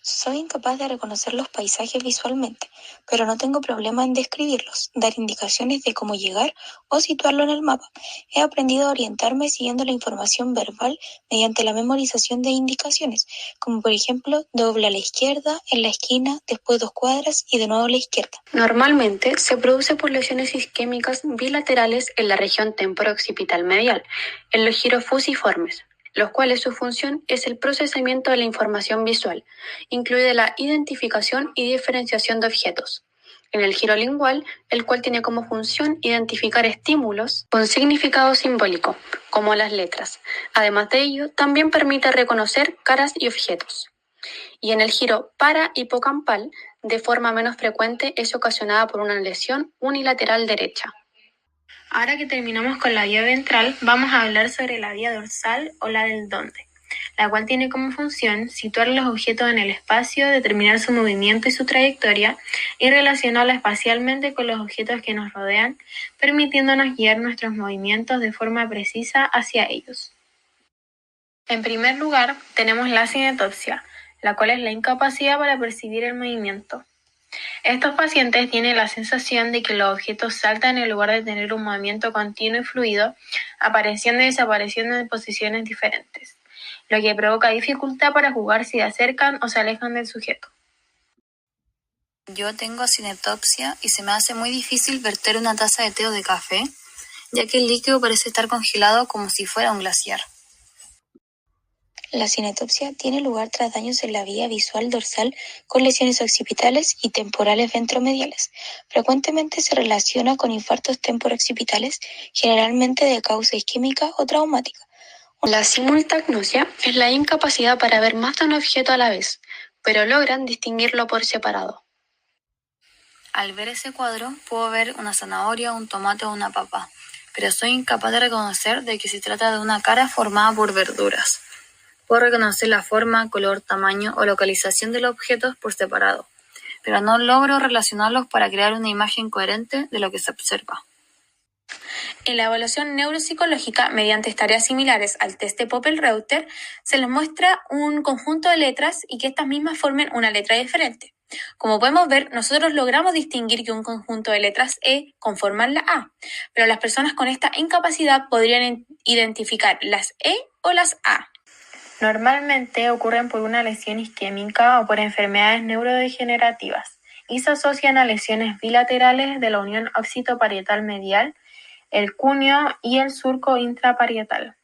Soy incapaz de reconocer los paisajes visualmente, pero no tengo problema en describirlos, dar indicaciones de cómo llegar o situarlo en el mapa. He aprendido a orientarme siguiendo la información verbal mediante la memorización de indicaciones, como por ejemplo, dobla a la izquierda, en la esquina, después 2 cuadras y de nuevo a la izquierda. Normalmente se produce por lesiones isquémicas bilaterales en la región temporo-occipital medial, en los giros fusiformes, los cuales su función es el procesamiento de la información visual, incluida la identificación y diferenciación de objetos. En el giro lingual, el cual tiene como función identificar estímulos con significado simbólico, como las letras. Además de ello, también permite reconocer caras y objetos. Y en el giro para-hipocampal, de forma menos frecuente, es ocasionada por una lesión unilateral derecha. Ahora que terminamos con la vía ventral, vamos a hablar sobre la vía dorsal o la del dónde, la cual tiene como función situar los objetos en el espacio, determinar su movimiento y su trayectoria y relacionarla espacialmente con los objetos que nos rodean, permitiéndonos guiar nuestros movimientos de forma precisa hacia ellos. En primer lugar, tenemos la cinetopsia, la cual es la incapacidad para percibir el movimiento. Estos pacientes tienen la sensación de que los objetos saltan en lugar de tener un movimiento continuo y fluido, apareciendo y desapareciendo en posiciones diferentes, lo que provoca dificultad para jugar si se acercan o se alejan del sujeto. Yo tengo cinetopsia y se me hace muy difícil verter una taza de té o de café, ya que el líquido parece estar congelado como si fuera un glaciar. La cinetopsia tiene lugar tras daños en la vía visual dorsal con lesiones occipitales y temporales ventromediales. Frecuentemente se relaciona con infartos temporoccipitales, generalmente de causa isquémica o traumática. La simultagnosia es la incapacidad para ver más de un objeto a la vez, pero logran distinguirlo por separado. Al ver ese cuadro, puedo ver una zanahoria, un tomate o una papa, pero soy incapaz de reconocer de que se trata de una cara formada por verduras. Puedo reconocer la forma, color, tamaño o localización de los objetos por separado, pero no logro relacionarlos para crear una imagen coherente de lo que se observa. En la evaluación neuropsicológica, mediante tareas similares al test de Poppel-Reuter, se les muestra un conjunto de letras y que estas mismas formen una letra diferente. Como podemos ver, nosotros logramos distinguir que un conjunto de letras E conforman la A, pero las personas con esta incapacidad podrían identificar las E o las A. Normalmente ocurren por una lesión isquémica o por enfermedades neurodegenerativas y se asocian a lesiones bilaterales de la unión occipitoparietal medial, el cúneo y el surco intraparietal.